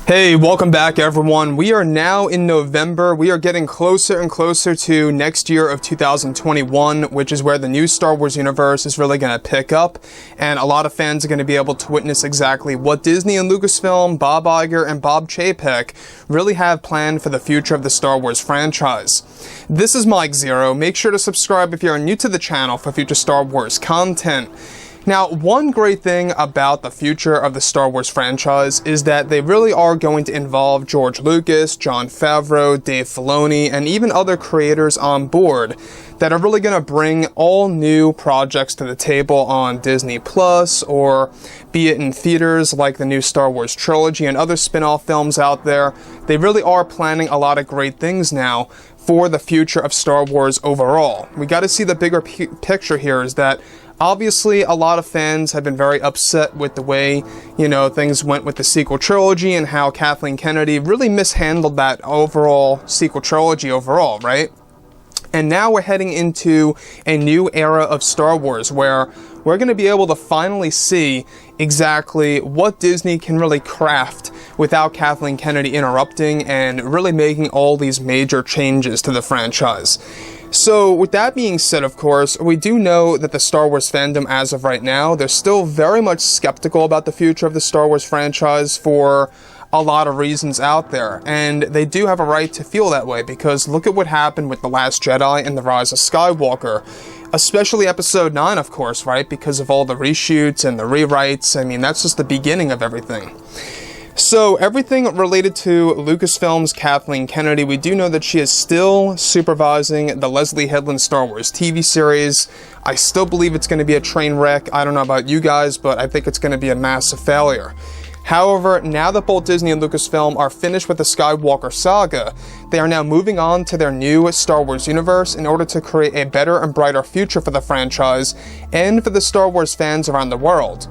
Hey, welcome back everyone. We are now in November. We are getting closer and closer to next year of 2021, which is where the new Star Wars universe is really going to pick up, and a lot of fans are going to be able to witness exactly what Disney and Lucasfilm, Bob Iger, and Bob Chapek really have planned for the future of the Star Wars franchise. This is Mike Zero. Make sure to subscribe if you are new to the channel for future Star Wars content. Now, one great thing about the future of the Star Wars franchise is that they really are going to involve George Lucas, Jon Favreau, Dave Filoni, and even other creators on board that are really going to bring all new projects to the table on Disney Plus, or be it in theaters like the new Star Wars trilogy and other spin-off films out there. They really are planning a lot of great things now for the future of Star Wars overall. We got to see the bigger picture here is that obviously, a lot of fans have been very upset with the way, things went with the sequel trilogy and how Kathleen Kennedy really mishandled that overall sequel trilogy overall, right? And now we're heading into a new era of Star Wars where we're going to be able to finally see exactly what Disney can really craft without Kathleen Kennedy interrupting and really making all these major changes to the franchise. So, with that being said, of course, we do know that the Star Wars fandom, as of right now, they're still very much skeptical about the future of the Star Wars franchise for a lot of reasons out there, and they do have a right to feel that way, because look at what happened with The Last Jedi and The Rise of Skywalker, especially Episode 9, of course, right, because of all the reshoots and the rewrites. I mean, that's just the beginning of everything. So, everything related to Lucasfilm's Kathleen Kennedy, we do know that she is still supervising the Leslie Headland Star Wars TV series. I still believe it's going to be a train wreck. I don't know about you guys, but I think it's going to be a massive failure. However, now that both Disney and Lucasfilm are finished with the Skywalker saga, they are now moving on to their new Star Wars universe in order to create a better and brighter future for the franchise and for the Star Wars fans around the world.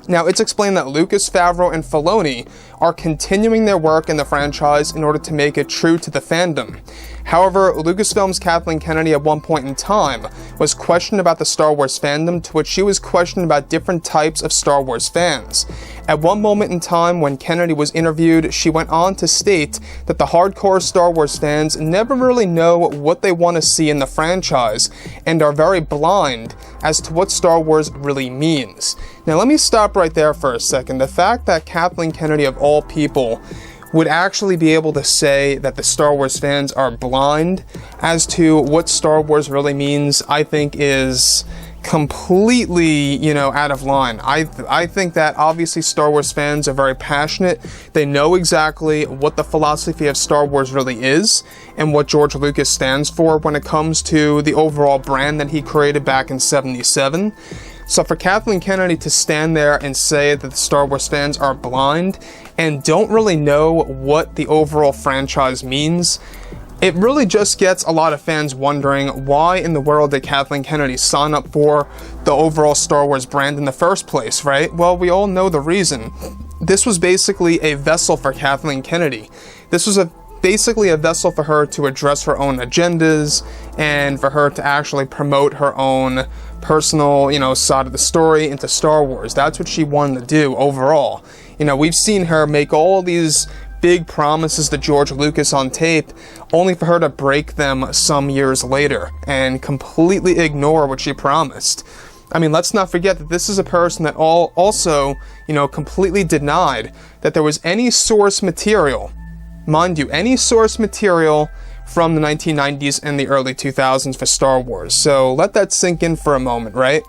Now, it's explained that Lucas, Favreau, and Filoni are continuing their work in the franchise in order to make it true to the fandom. However, Lucasfilm's Kathleen Kennedy at one point in time was questioned about the Star Wars fandom, to which she was questioned about different types of Star Wars fans. At one moment in time, when Kennedy was interviewed, she went on to state that the hardcore Star Wars fans never really know what they want to see in the franchise, and are very blind as to what Star Wars really means. Now, let me stop right there for a second. The fact that Kathleen Kennedy, of all people, would actually be able to say that the Star Wars fans are blind as to what Star Wars really means, I think is completely, out of line. I think that obviously Star Wars fans are very passionate. They know exactly what the philosophy of Star Wars really is and what George Lucas stands for when it comes to the overall brand that he created back in '77. So for Kathleen Kennedy to stand there and say that the Star Wars fans are blind and don't really know what the overall franchise means, it really just gets a lot of fans wondering why in the world did Kathleen Kennedy sign up for the overall Star Wars brand in the first place, right? Well, we all know the reason. This was basically a vessel for Kathleen Kennedy. This was basically a vessel for her to address her own agendas and for her to actually promote her own personal, side of the story into Star Wars. That's what she wanted to do overall. We've seen her make all these big promises to George Lucas on tape, only for her to break them some years later and completely ignore what she promised. I mean, let's not forget that this is a person that also, completely denied that there was any source material, mind you, any source material from the 1990s and the early 2000s for Star Wars. So let that sink in for a moment, right?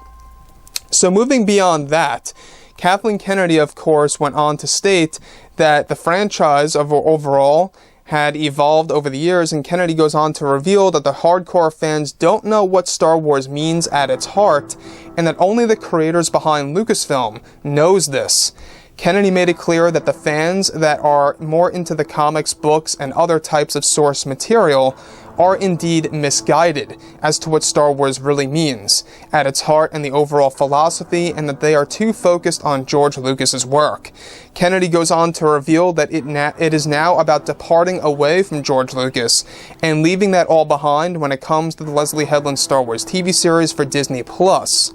So moving beyond that, Kathleen Kennedy, of course, went on to state that the franchise overall had evolved over the years, and Kennedy goes on to reveal that the hardcore fans don't know what Star Wars means at its heart, and that only the creators behind Lucasfilm knows this. Kennedy made it clear that the fans that are more into the comics, books, and other types of source material are indeed misguided as to what Star Wars really means at its heart and the overall philosophy, and that they are too focused on George Lucas's work. Kennedy goes on to reveal that it is now about departing away from George Lucas and leaving that all behind when it comes to the Leslie Headland Star Wars TV series for Disney Plus.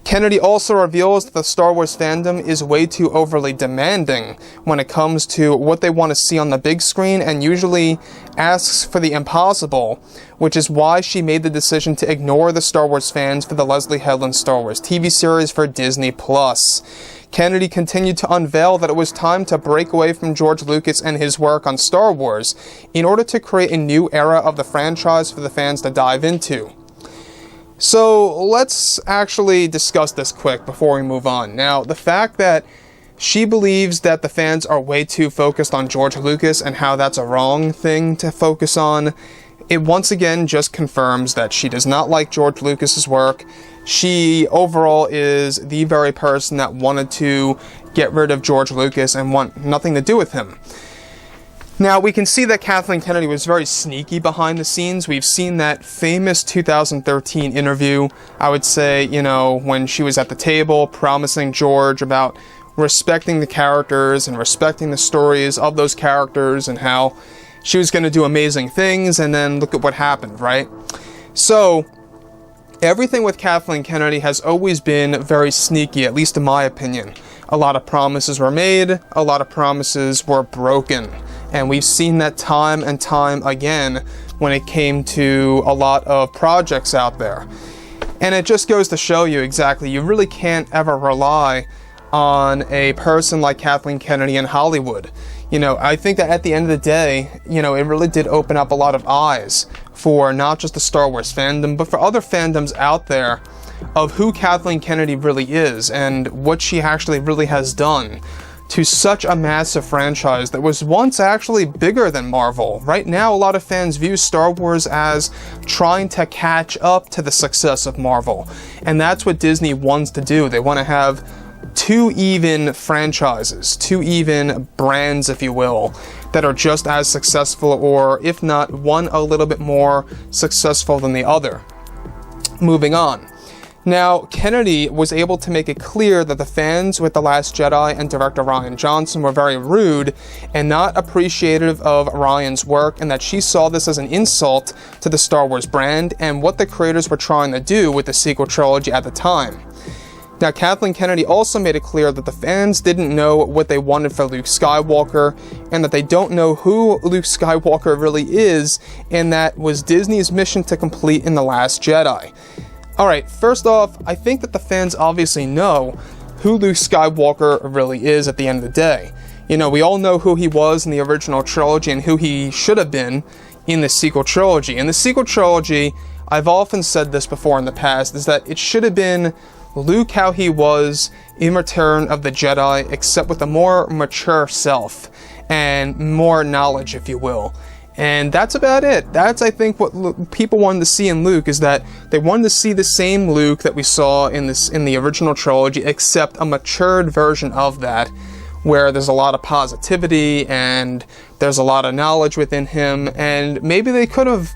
Kennedy also reveals that the Star Wars fandom is way too overly demanding when it comes to what they want to see on the big screen, and usually asks for the impossible, which is why she made the decision to ignore the Star Wars fans for the Leslie Headland Star Wars TV series for Disney+. Kennedy continued to unveil that it was time to break away from George Lucas and his work on Star Wars in order to create a new era of the franchise for the fans to dive into. So let's actually discuss this quick before we move on. Now, the fact that she believes that the fans are way too focused on George Lucas and how that's a wrong thing to focus on, it once again just confirms that she does not like George Lucas's work. She overall is the very person that wanted to get rid of George Lucas and want nothing to do with him. Now, we can see that Kathleen Kennedy was very sneaky behind the scenes. We've seen that famous 2013 interview, I would say, when she was at the table promising George about respecting the characters and respecting the stories of those characters and how she was going to do amazing things, and then look at what happened, right? So, everything with Kathleen Kennedy has always been very sneaky, at least in my opinion. A lot of promises were made, a lot of promises were broken. And we've seen that time and time again when it came to a lot of projects out there. And it just goes to show you exactly, you really can't ever rely on a person like Kathleen Kennedy in Hollywood. I think that at the end of the day, it really did open up a lot of eyes for not just the Star Wars fandom, but for other fandoms out there of who Kathleen Kennedy really is and what she actually really has done to such a massive franchise that was once actually bigger than Marvel. Right now, a lot of fans view Star Wars as trying to catch up to the success of Marvel. And that's what Disney wants to do. They want to have two even franchises, two even brands, if you will, that are just as successful, or if not, one a little bit more successful than the other. Moving on. Now, Kennedy was able to make it clear that the fans with The Last Jedi and director Rian Johnson were very rude and not appreciative of Rian's work, and that she saw this as an insult to the Star Wars brand and what the creators were trying to do with the sequel trilogy at the time. Now, Kathleen Kennedy also made it clear that the fans didn't know what they wanted for Luke Skywalker, and that they don't know who Luke Skywalker really is, and that was Disney's mission to complete in The Last Jedi. Alright, first off, I think that the fans obviously know who Luke Skywalker really is at the end of the day. We all know who he was in the original trilogy and who he should have been in the sequel trilogy. In the sequel trilogy, I've often said this before in the past, is that it should have been Luke how he was in Return of the Jedi, except with a more mature self and more knowledge, if you will. And that's about it. That's, I think, what people wanted to see in Luke, is that they wanted to see the same Luke that we saw in the original trilogy, except a matured version of that, where there's a lot of positivity and there's a lot of knowledge within him, and maybe they could have,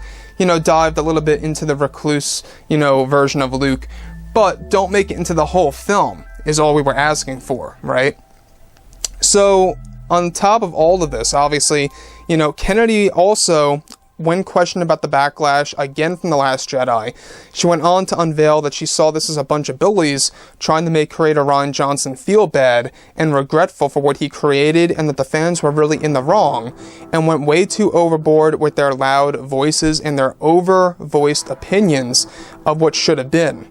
dived a little bit into the recluse, version of Luke, but don't make it into the whole film, is all we were asking for, right? So, on top of all of this, obviously, Kennedy also, when questioned about the backlash, again from The Last Jedi, she went on to unveil that she saw this as a bunch of bullies trying to make creator Rian Johnson feel bad and regretful for what he created, and that the fans were really in the wrong, and went way too overboard with their loud voices and their over-voiced opinions of what should have been.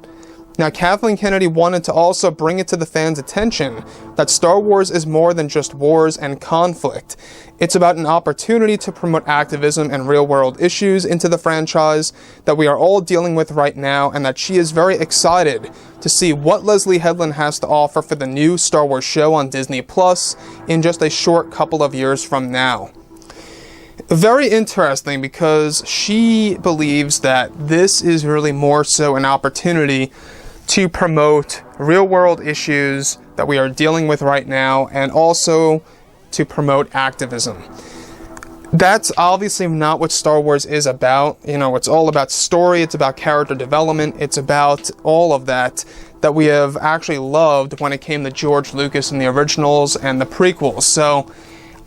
Now, Kathleen Kennedy wanted to also bring it to the fans' attention that Star Wars is more than just wars and conflict. It's about an opportunity to promote activism and real-world issues into the franchise that we are all dealing with right now, and that she is very excited to see what Leslie Headland has to offer for the new Star Wars show on Disney Plus in just a short couple of years from now. Very interesting, because she believes that this is really more so an opportunity to promote real-world issues that we are dealing with right now, and also to promote activism. That's obviously not what Star Wars is about. It's all about story, it's about character development, it's about all of that we have actually loved when it came to George Lucas and the originals and the prequels. So,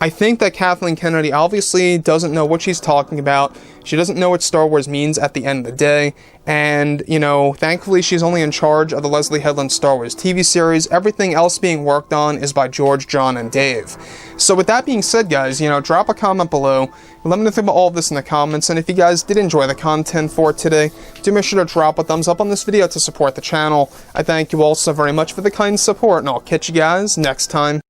I think that Kathleen Kennedy obviously doesn't know what she's talking about. She doesn't know what Star Wars means at the end of the day. And, you know, thankfully she's only in charge of the Leslie Headland Star Wars TV series. Everything else being worked on is by George, John, and Dave. So with that being said, guys, you know, drop a comment below. Let me know about all of this in the comments. And if you guys did enjoy the content for today, do make sure to drop a thumbs up on this video to support the channel. I thank you all so very much for the kind support, and I'll catch you guys next time.